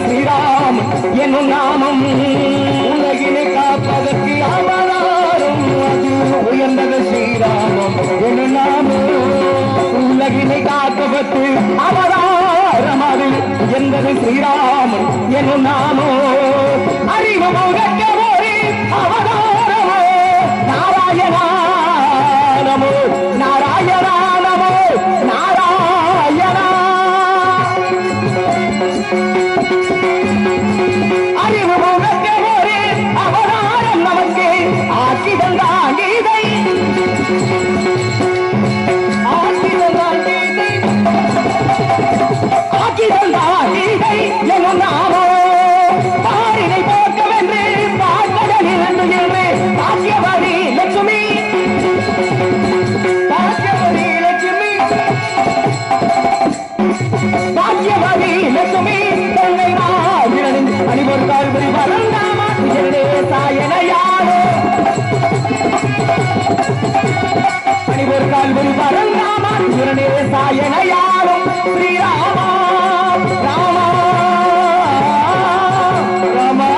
ஸ்ரீராம் என்னும் நாமம் உலகினை காப்பதற்கு அவதாரம் அது உயர்ந்தது ஸ்ரீராமம் என்னும் நாமம் உலகினை காப்பதற்கு அவதாரம் அது உயர்ந்தது ஸ்ரீராமன் என்னும் நாமோ அறிவமோ கற்றவோரே அவதாரமோ நாராயணா நமோ நாராயணா நமோ நாராயணா அறிவமோ கற்றவோரே அவதாரம் நமக்கு ஆக்கிதந்தான் கீதை ஆக்கிதந்தான் கீதை ஆக்கிதந்தான் கீதை எனும் நாமோ பாரினை போக்கவென்று பாக்கடலில் என்று பாக்கியவதி லட்சுமி பாக்கியவதி லட்சுமி பாக்கியவதி லட்சுமி தன்னை நாளின் அணிவொருக்கால் வரந்தாமா சாயனையாரோ அணிவொருக்கால் வரந்தாமா சாயனையாரும் ஸ்ரீராமா ராமா ராமா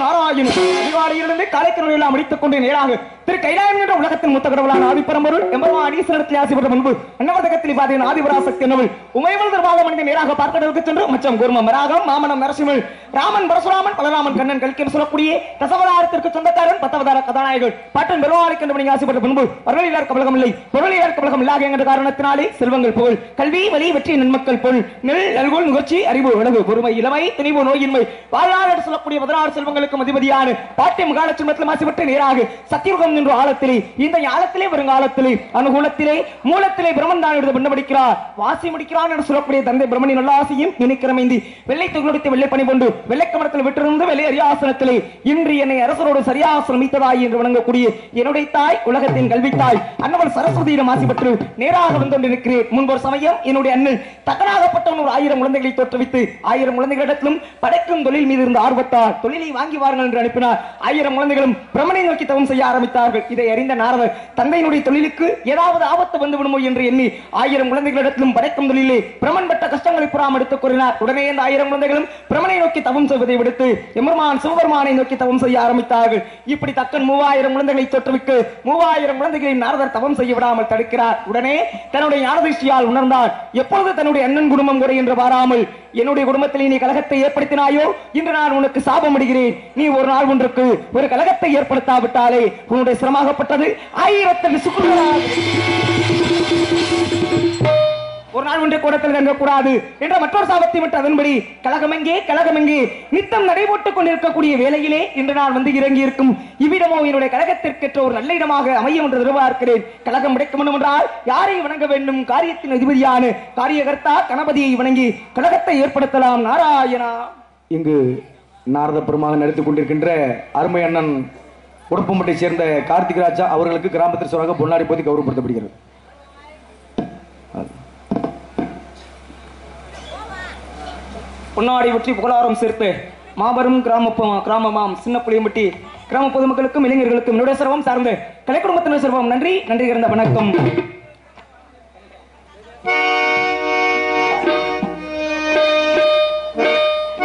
அதிகாலையிலிருந்து காலைக்கருள் எல்லாம் முடித்துக் கொண்டு நேராக திரு கைலாயம் என்ற உலகத்தின் முத்த கடவுளான ஆதிப்பரம்பொருள் எம்பெருமான் ஈஸ்வரத்தில் ஆசைப்பட்ட முன்பு அன்னவதகத்தில் பாதையின் ஆதிபராசக்தி என்னவள் உமைவல் தர்பாக மனித நேராக பார்க்கடலுக்கு சென்று மச்சம் கூர்மம் மராகம் மாமனம் நரசிம்மல் ராமன் பரசுராமன் பலராமன் கண்ணன் கல்கியம் சொல்லக்கூடிய தசவதாரத்திற்கு சொந்தக்காரன் பத்தவதார கதாநாயகர்கள் பாட்டன் பெருமாளைக் கண்டு ஆசைப்பட்ட முன்பு பொருளிலார் கபலகம் இல்லை பொருளிலார் கபலகம் இல்லாக என்ற காரணத்தினாலே செல்வங்கள் புகழ் கல்வி வலி வெற்றி நன்மக்கள் பொருள் நெல் நல்கோல் நுகர்ச்சி அறிவு அழகு பொறுமை இளமை துணிவு நோயின்மை வாழ்நாள் சொல்லக்கூடிய 16 செல்வங்களுக்கும் அதிபதியான பாட்டிய மகாலட்சுமத்தில் ஆசைப்பட்டு நேராக சத்தியுகம் என்ற ஆழத்திலே இந்த ஆழத்திலே வருங்காலத்திலே அனுகூலத்திலே மூலத்திலே பிரம்மன் தான் எழுத பண்ணபடிக்கிறார் வாசி முடிக்கிறான் என்று சொல்லக்கூடிய தந்தை பிரம்மனின் நல்ல ஆசையும் நினைக்கிறமைந்தி வெள்ளை துகளுடித்து வெள்ளை பணி கொண்டு வெள்ளைக்கமரத்தில் விட்டிருந்து வெள்ளை அரியாசனத்திலே இன்று என்னை அரசரோடு சரியாசனம் மீத்ததாய் என்று வணங்கக்கூடிய என்னுடைய தாய் உலகத்தின் கல்வி தாய் அன்னவள் சரஸ்வதியிடம் ஆசைப்பட்டு நேராக வந்து கொண்டிருக்கிறேன். முன்பொரு சமயம் என்னுடைய அண்ணன் தகனாகப்பட்டவன் ஒரு 1000 குழந்தைகளை தோற்றுவித்து 1000 குழந்தைகளிடத்திலும் படைக்கும் தொழில் மீது இருந்த ஆர்வத்தால் தொழிலை வாங்கி வாருங்கள் என்று அனுப்பினார். 1000 குழந்தைகளும் பிரம்மனை நோக்கி தவம் செய்ய ஆரம்பித்தார்கள். இதை அறிந்த நாரதர் தந்தையினுடைய தொழிலுக்கு ஏதாவது ஆபத்து வந்து விடுமோ என்று எண்ணி 1000 குழந்தைகளிடத்திலும் படைக்கும் தொழிலே பிரம்மன் பட்ட கஷ்டங்களை புறாம் எடுத்துக் கூறினார். உடனே இந்த 1000 குழந்தைகளும் பிரம்மனை நோக்கி தவம் செய்வதை விடுத்து எம்பெருமான் சிவபெருமானை நோக்கி தவம் செய்ய ஆரம்பித்தார்கள். இப்படி தக்கன் 3000 குழந்தைகளை தோற்றுவிக்க 3000 குழந்தைகளை நாரதர் தவம் செய்ய விடாமல் தடுக்கிறார். உடனே தன்னுடைய ஞானதிஷ்டியால் உணர்ந்தார். எப்பொழுது தன்னுடைய அண்ணன் குடும்பம் குறை என்று பாராமல் என்னுடைய குடும்பத்தில் நீ கலகத்தை ஏற்படுத்தினாயோ இன்று நான் உனக்கு சாபம் இடுகிறேன். நீ ஒரு நாள் ஒன்றுக்கு ஒரு கலகத்தை ஏற்படுத்தாவிட்டாலே உன்னுடைய சிரமாகப்பட்டது 1000 சுக்குகளால் ஒரு நாள் ஒன்றை கூடத்தில் தங்கக்கூடாது என்ற மற்றொரு சாபத்தை விட்டு அதன்படி கழகமெங்கே நித்தம் நடைபோட்டுக் கொண்டிருக்கக்கூடிய வேளையிலே இன்று நான் வந்து இறங்கி இருக்கும் இவ்விடமோ என்னுடைய கழகத்திற்கேற்ற ஒரு நல்ல இடமாக அமையும் என்று எதிர்பார்க்கிறேன். கழகம் கிடைக்க வேண்டும் என்றால் யாரை வணங்க வேண்டும்? காரியத்தின் அதிபதியான காரியகர்த்தா கணபதியை வணங்கி கழகத்தை ஏற்படுத்தலாம். நாராயணா. இங்கு நாரத பெருமாக நடத்திக் கொண்டிருக்கின்ற அருமை அண்ணன் உடப்பம்பட்டை சேர்ந்த கார்த்திக் ராஜா அவர்களுக்கு கிராமத்தில் சொல்லாக பொன்னாடி போதி கௌரவப்படுத்தப்படுகிறது. பொன்னாடி வெற்றி புகழாரம் சேர்த்து மாபெரும் கிராமமாம் சின்ன புளியம்பட்டி கிராம பொதுமக்களுக்கும் இளைஞர்களுக்கும் என்னுடைய சிரமம் சார்ந்த கலை குடும்பத்தினர் சிரமம் நன்றி நன்றி இருந்த வணக்கம்.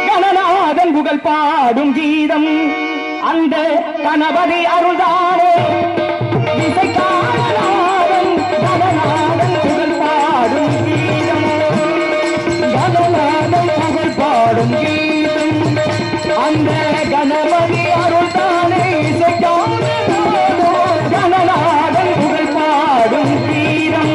கணநாதன் புகழ் பாடும் கீதம் அந்த கணபதி அருள்தானே இசைக்காரநாதன் கணநாதன் புகழ் பாடும் கீதம் கணநாதன் புகழ் பாடும் கீதம் அந்த கணபதி அருள்தானே இசைக்காரநாதன் கணநாதன் புகழ் பாடும் கீதம்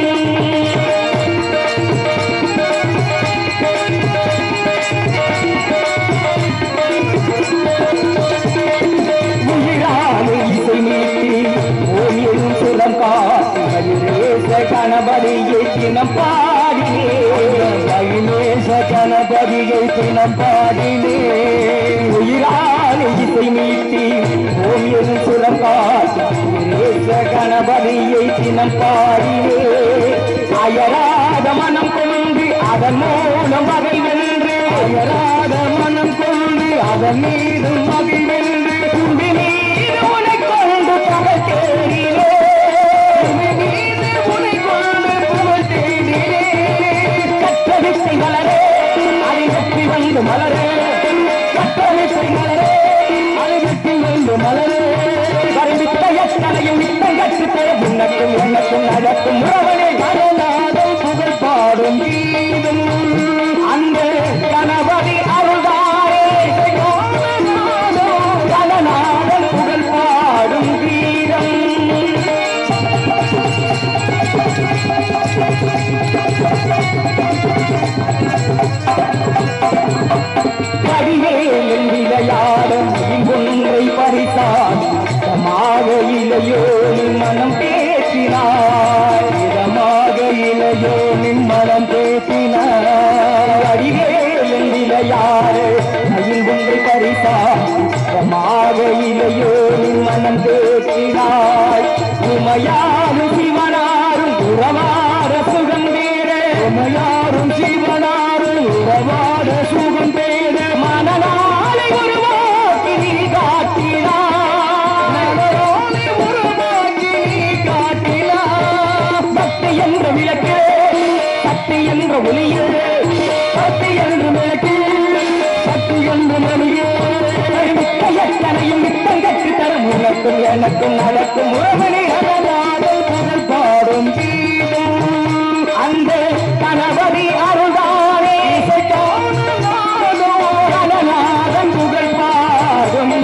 கணபதியை தினம் பாடினே கணபதியை தினம் பாடினே உயிரான இசை மீட்டி ஓமியும் சுரம் காட்டி கணபதியை தினம் பாடினே அயராத மனம் கொண்டு அதன் மூலம் மகிழ்வென்று அயராத மனம் கொண்டு அதன் மீது மகிழ்வென்று தும்பி மீது உனை கொண்டு பகல் தேடினே கற்றவிசை மலரே அதை வெற்றி வந்து மலரே கற்றவிசை மலரே அதை வெற்றி வந்து மலரே வருவித்த எத்தனையும் நித்தம் கற்றுத்தே உன்னக்கும் என்னக்கும் நடக்கும் உறவனே கணநாதன் புகழ் பாடும் கீதம் அந்த கணபதி அருள்தாரே கணநாதன் புகழ் பாடும் கீதம் படியேன் விளையாடும் ஒன்றை பறித்தான் இதமாக இளையோ நின் மனம் பேசினார் இதமாக இளையோ நின் மனம் பேசினார் அடியேன் விளையாடு அதில் ஒன்றை பறித்தான் இதமாக இளையோ நின் மனம் பேசினார் உமையாரும் சிவனாரும் உறவாட சுகம் வேற உமையாரும் சிவனாரும் உறவாட சுகம் வேற மனநாளை உருவாக்கி நீ காட்டினாய் உருவாக்கி நீ காட்டினாய் பக்தி என்ற விளக்கு சக்தி என்ற ஒளியே சக்தி என்ற விளக்கு சக்தி என்ற மொழியே எத்தனையும் நித்தம் கற்று தரும் உனக்கும் எனக்கும் நடக்கும் உறவனை அகலாதல் புகழ் பாடும் கீதம் அந்த கணபதி அருள்தானே கணநாதன் புகழ் பாடும்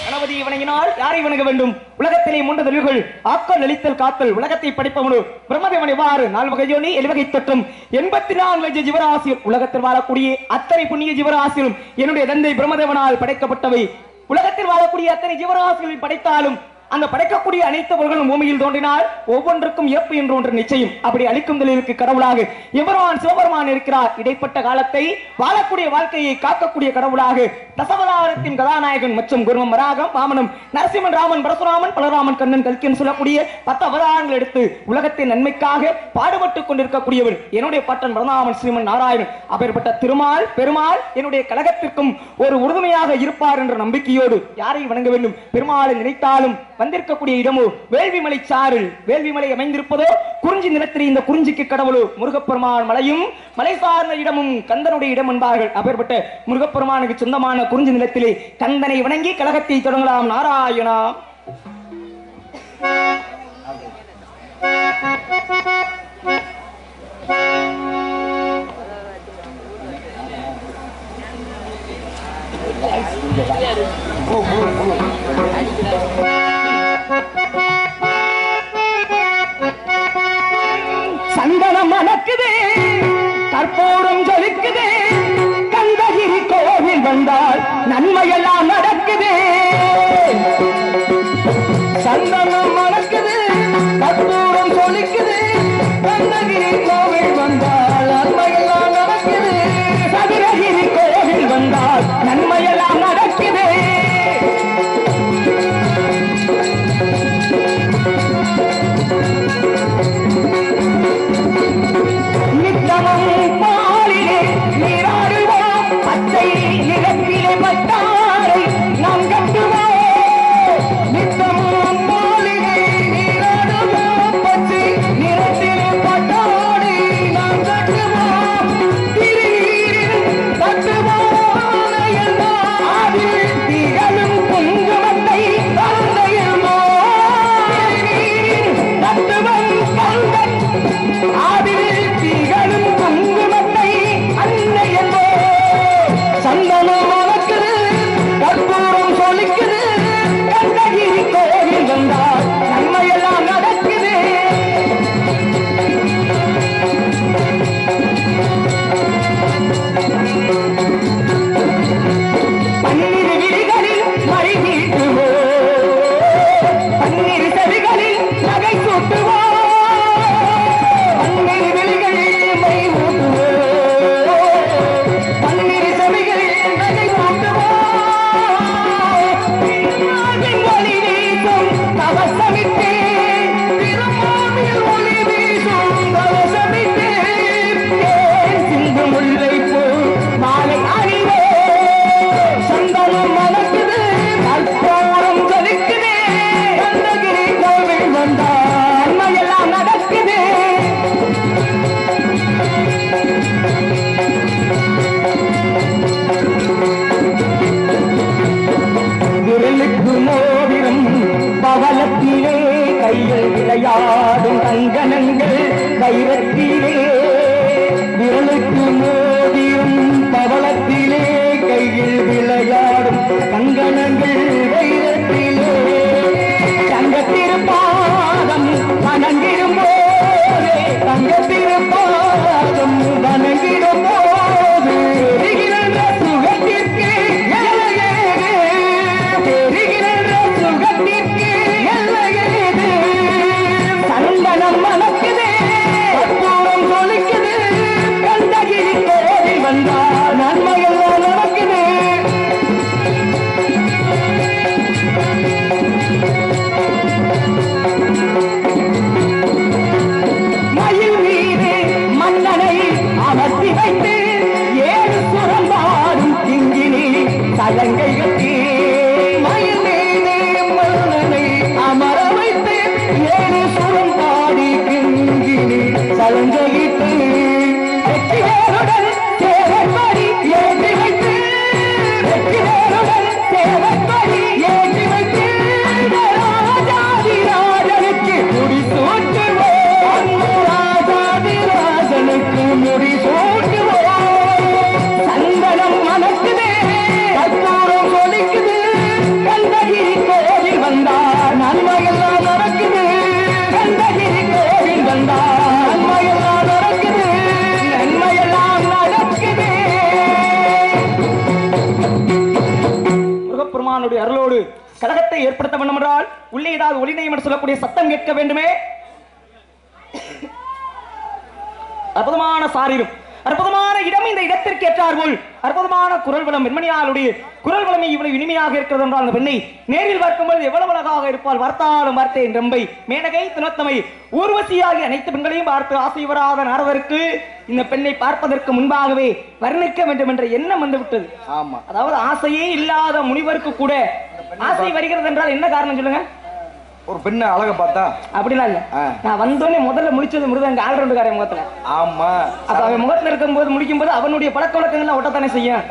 கணபதி வணங்கினால் யாரை வணங்க வேண்டும்? உலகத்திலே மூன்று தொழில்கள் ஆக்கல் அளித்தல் காத்தல் உலகத்தை படைப்பவனு பிரம்மதேவன் எவ்வாறு 4 வகை யோனி 7 வகை தொற்றும் 84 லட்சம் ஜீவராசிகள் உலகத்தில் வாழக்கூடிய அத்தனை புண்ணிய ஜீவராசிகளும் என்னுடைய தந்தை பிரம்மதேவனால் படைக்கப்பட்டவை. உலகத்தில் வாழக்கூடிய அத்தனை ஜீவராசிகளை படைத்தாலும் அந்த படைக்கக்கூடிய அனைத்து பொருள்களும் பூமியில் தோன்றினால் ஒவ்வொன்றுக்கும் இறப்பு என்று ஒன்று நிச்சயம். அப்படி அளிக்கும் தொழிலுக்கு கடவுளாக எம்பெருமான் சிவபெருமான் இருக்கிறார். இடைப்பட்ட காலத்தை வாழக்கூடிய வாழ்க்கையை காக்கக்கூடிய கடவுளாக தசவதாரத்தின் கதாநாயகன் மற்றும் குருமம் வராகம் வாமனம் நரசிம்மன் ராமன் பரசுராமன் பலராமன் கண்ணன் கல்கின்னு சொல்லக்கூடிய 10 அவதாரங்கள் எடுத்து உலகத்தின் நன்மைக்காக பாடுபட்டுக் கொண்டிருக்கக்கூடியவர் என்னுடைய பாட்டன் பரநாமன் ஸ்ரீமன் நாராயணன். அப்பேற்பட்ட திருமால் பெருமாள் என்னுடைய கழகத்திற்கும் ஒரு உறுதுணையாக இருப்பார் என்ற நம்பிக்கையோடு யாரை வணங்க வேண்டும்? பெருமாளை நினைத்தாலும் வந்திருக்கக்கூடிய இடமோ வேள்விமலை சாரில் வேள்விமலை அமைந்திருப்பதோ குறிஞ்சி நிலத்திலே இந்த குறிஞ்சிக்கு கடவுளோ முருகப்பெருமான் மலையும் மலை சார்ந்த இடமும் கந்தனுடைய இடம் என்பார்கள். அப்பேற்பட்ட முருகப்பெருமானுக்கு சொந்தமான குறிஞ்சி நிலத்திலே கந்தனை வணங்கி கழகத்தை தொடங்கலாம். நாராயணா. சந்தனம் மணக்குதே கற்பூரம் ஜொலிக்குதே கந்தகிரி கோவில் வந்தால் நன்மையெல்லாம் நடக்குதே. சந்தனம் மணக்குதே கற்பூரம் ஜொலிக்குதே கந்தகிரி கோவில் வந்தால் நன்மையெல்லாம் நடக்குதே. சதுரகிரி கோவில் வந்தால் விளையாடும் கங்கணங்கள் வைரத்திலே விரலுக்கு மோதியும் பவளத்திலே கையில் விளையாடும் கங்கணங்கள் வைரத்திலே தங்கத்திருப்பாதம் வணங்கிடும் போதே தங்கத்திருப்பாதம் வணங்கிடும் போது எரிகின்ற சுகத்திற்கு எல்லையேது எரிகின்ற சுகத்திற்கு எல்லையேது சந்தனம் மணக்குது கற்பூரம் சொலிக்குது கந்தகிரி கோவில் வந்தால் நன்மையெல்லாம் நடக்குது மயில் மீது மன்னனை அமர்த்தி வைத்து ஏழு சுரம்பாடும் கிங்கினி சலங்கை கட்டி மயில் மீது மன்னனை அமர வைத்து ஏழு சுரம்பாடி கிங்கினி சலங்கையிட்டு வெற்றிவேலுடன் சேவைப்படி ஏற்றி வைத்து வெற்றிவேலுடன் சேவைப்படி ஏற்றி வைத்து ராஜாதிராஜனுக்கு முடி சூட்டுவோம் ராஜாதிராஜனுக்கு முடி சூட்டுவோம் சந்தனம் மணக்குது கற்பூரம் சொலிக்குது கந்தகிரி கோவில் வந்தார் நன்மையெல்லாம் நடக்குது கந்தகிரி கோவில் வந்தார் நன்மையெல்லாம் நடக்குது நன்மையெல்லாம் நடக்குது முருகப்பெருமானுடைய அருளோடு கழகத்தை ஏற்படுத்த வேண்டும் என்றால் உள்ளே ஏதாவது ஒளிநயம் என்று சொல்லக்கூடிய சத்தம் கேட்க வேண்டுமே அற்புதமான சாரீரம் அற்புதமான இடம் இந்த இடத்திற்கு ஏற்றார்கள் அற்புதமான குரல் வளம் பெண்மணியாளுடைய குரல் வளமை இவ்வளவு இனிமையாக இருக்கிறது என்றால் அந்த பெண்ணை நேரில் பார்க்கும்போது எவ்வளவு அழகாக இருப்பாள் வார்த்தாலும் வார்த்தை ரம்பை மேனகை தினோத்தமை ஊர்வசியாகி அனைத்து பெண்களையும் பார்த்து ஆசை வராத நாரதற்கு இந்த பெண்ணை பார்ப்பதற்கு முன்பாகவே வர்ணிக்க வேண்டும் என்ற எண்ணம் வந்து விட்டது ஆமா அதாவது ஆசையே இல்லாத முனிவருக்கு கூட ஆசை வருகிறது என்றால் என்ன காரணம் சொல்லுங்க ஒரு பெண்ணை அழக பார்த்தா அப்படிலாம் இல்ல நான் வந்தோடனே முதல்ல முடிச்சது முருகன் ஆல்ரவுண்டுக்கார முகத்துல ஆமா அப்ப அவன் முகத்துல இருக்கும்போது முடிக்கும் போது அவனுடைய பழக்க வழக்கங்கள்லாம் ஒட்டத்தானே செய்யும்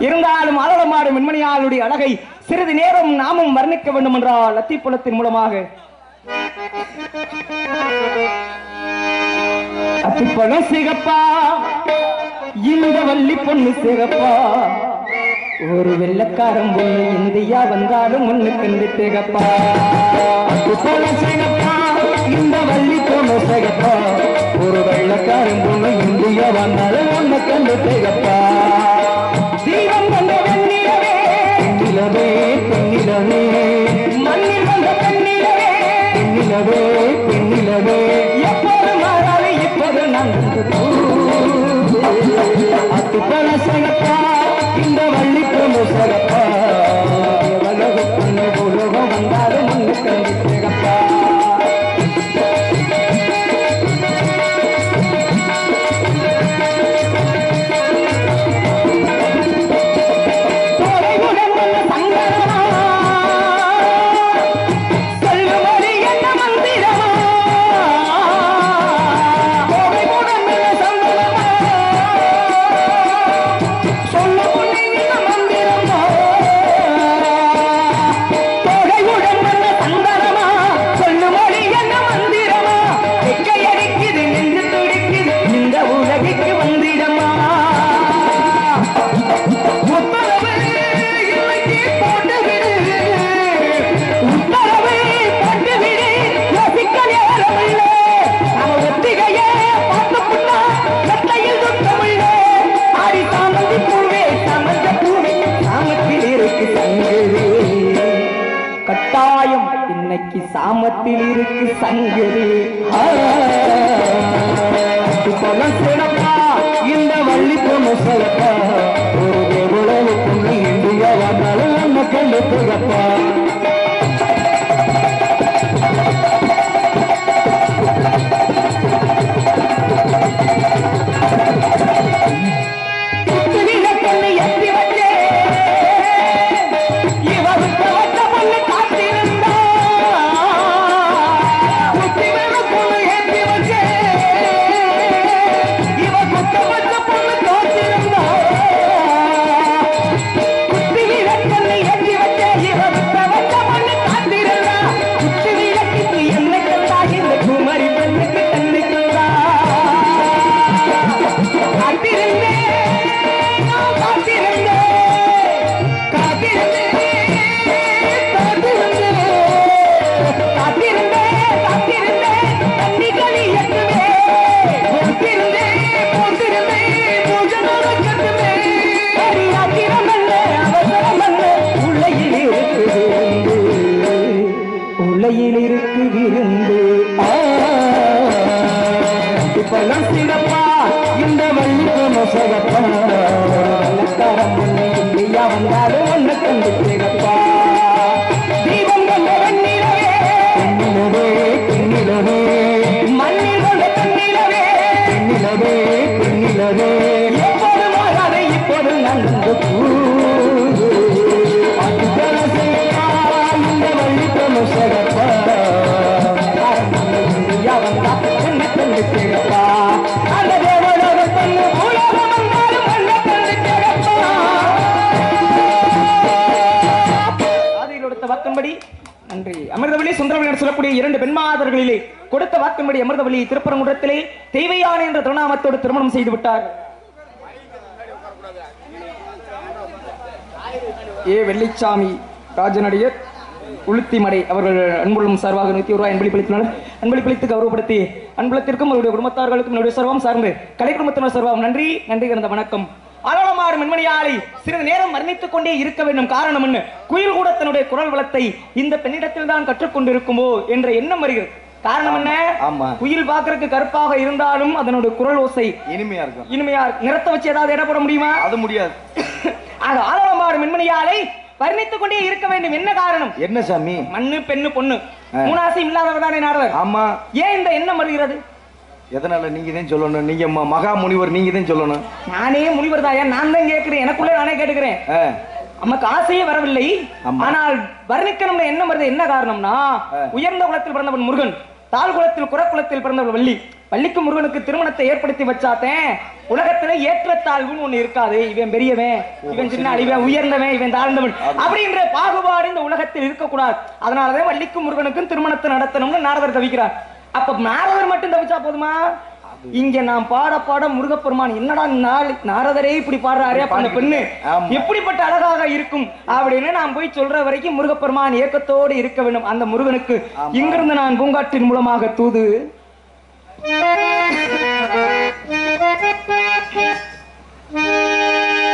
இருந்தாலும் அழகமாடும் வெண்மணியாளுடைய அழகை சிறிது நேரம் நாமும் வர்ணிக்க வேண்டும் என்றால் அத்திப்புலத்தின் மூலமாக அத்திப்பழம் சிகப்பா இந்த வள்ளி பொண்ணு சிகப்பா ஒரு வெள்ளக்காரன் பொண்ணு இந்தியா வந்தாலும் ஒண்ணு கண்டு திகப்பா அத்திப்பழம் சிகப்பா இந்த வள்ளி பொண்ணு சிகப்பா ஒரு வெள்ளக்காரன் பொண்ணு இந்தியா வந்தாலும் ஒண்ணு கண்டு திகப்பா தீபம் கொண்ட வெண்ணிலவே பெண்ணிலவே பெண்ணிலவே மண்ணில் வந்த பெண்ணிலவே பெண்ணிலவே பெண்ணிலவே எப்போது மாறாது இப்போது நான் அத்திப்பழ சிகப்பா இந்த வள்ளி பொண்ணு சிகப்பா உலக பொண்ணு உலகம் வந்தாலும் ஒண்ணு கண்டு சிகப்பா சாமத்தில் இருக்கு சங்கரி சிறப்பா இந்த வள்ளி பொண்ணு சிறப்பா ஒரு எவ்வளவு பொண்ணு இந்தியா வந்தாலும் நம்ம கண்டு சிறப்பா மலையில் இருக்கு விருந்து இப்பெல்லாம் சிறப்பா இந்த வள்ளிக்கு சிறப்பா வெள்ளக்காரம் ஒண்ணு இல்லையா வந்தாலும் ஒண்ணு கண்டு சிறப்பா தீபம் கொண்ட வெண்ணிலவே பெண்ணிலவே பெண்ணிலவே மண்ணில் கொண்ட பெண்ணிலவே பெண்ணிலவே பெண்ணிலவே எப்போது மாறாது இப்போது நன்று இந்த வள்ளிக்கு சிறப்பா வந்தா ஒண்ணு கண்டு சிறப்பா அந்த தேவலோக பொண்ணு பூலோகம் வந்தாலும் ஒண்ணு கண்டு சிறப்பா அதில் கொடுத்த வாக்கின்படி நன்றி அமிர்தவள்ளி சுந்தரவள்ளி சொல்லக்கூடிய இரண்டு பெண்மாதர்களிலே கொடுத்த வாக்கின்படி அமிர்தவள்ளி திருப்பரங்குன்றத்திலே தெய்வயானை என்ற திருநாமத்தோடு திருமணம் செய்து விட்டார். ஏ வெள்ளிச்சாமி ராஜநடிகர் உளுத்திமடை அவர்கள் அன்புள்ளும் சார்பாக 100 ரூபாய் அன்பளிப்பளித்துள்ளனர். அன்பளிப்பளித்து கௌரவப்படுத்தி அன்புலத்திற்கும் அவருடைய குடும்பத்தார்களுக்கும் என்னுடைய சர்வம் சார்ந்து கலை குடும்பத்தினர் சர்வம் நன்றி நன்றி கலந்த வணக்கம். ஆளமாடு மென்மணியாளை சிறிது நேரம் வர்ணித்துக் கொண்டே இருக்க வேண்டும். காரணம் என்ன? குயில் கூட தன்னுடைய குரல் வளத்தை இந்த பெண்ணிடத்தில் தான் கற்றுக்கொண்டிருக்குமோ என்ற எண்ணம் வருகிறது. காரணம் என்ன? குயில் பாக்குறதுக்கு கருப்பாக இருந்தாலும் அதனுடைய குரல் ஓசை இனிமையா இருக்கும். இனிமையா நிறத்தை வச்சு ஏதாவது இட போட முடியுமா? அது முடியாது. ஆக ஆளமாடு மென்மணியாளை வர்ணித்துக் கொண்டே இருக்க வேண்டும். என்ன காரணம்? என்ன சாமி? மண்ணு பெண்ணு பொண்ணு மூணாசையும் இல்லாதவர்தானே நாரதர். ஆமா. ஏன் இந்த எண்ணம் வருகிறது? எதனால நீங்க தான் சொல்லணும். நீங்க மகா முனிவர், நீங்க தான் சொல்லணும். நானே முனிவர் தாயா, நான் தான் கேட்கிறேன். எனக்குள்ள நானே கேட்டுக்கிறேன். நமக்கு ஆசையே வரவில்லை, ஆனால் வர்ணிக்கணும் எண்ணம் வருது. என்ன காரணம்னா, உயர்ந்த குலத்தில் பிறந்தவன் முருகன், தாழ் குலத்தில் குறக்குலத்தில் பிறந்தவன் வள்ளி. வள்ளிக்கு முருகனுக்கு திருமணத்தை ஏற்படுத்தி வச்சாத்தேன் உலகத்துல ஏற்றத்தாழ்வுன்னு ஒண்ணு இருக்காது. இவன் பெரியவன், இவன் சின்ன, இவன் உயர்ந்தவன், இவன் தாழ்ந்தவன் அப்படின்ற பாகுபாடு இந்த உலகத்தில் இருக்கக்கூடாது. அதனாலதான் வள்ளிக்கும் முருகனுக்கும் திருமணத்தை நடத்தணும்னு நாரதர் தவிக்கிறார். அப்ப நாரதர் மட்டும் தவிச்சா போதுமா? இங்க நாம் பாட பாட முருகப்பெருமான் என்னடா நாரதரே இப்படி பாடுறாரு, அப்ப அந்த பெண்ணு எப்படிப்பட்ட அழகாக இருக்கும் அப்படின்னு நாம் போய் சொல்ற வரைக்கும் முருகப்பெருமான் ஏக்கத்தோடு இருக்க வேண்டும். அந்த முருகனுக்கு இங்கிருந்து நான் பூங்காற்றின் மூலமாக தூது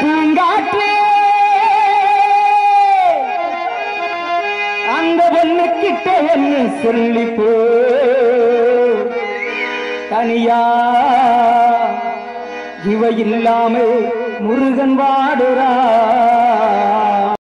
பூங்காற்றே அந்த பொண்ணு கிட்ட ஒன்னு சொல்லி போ தனியா இவ இல்லாமல் முருகன் வாடுறா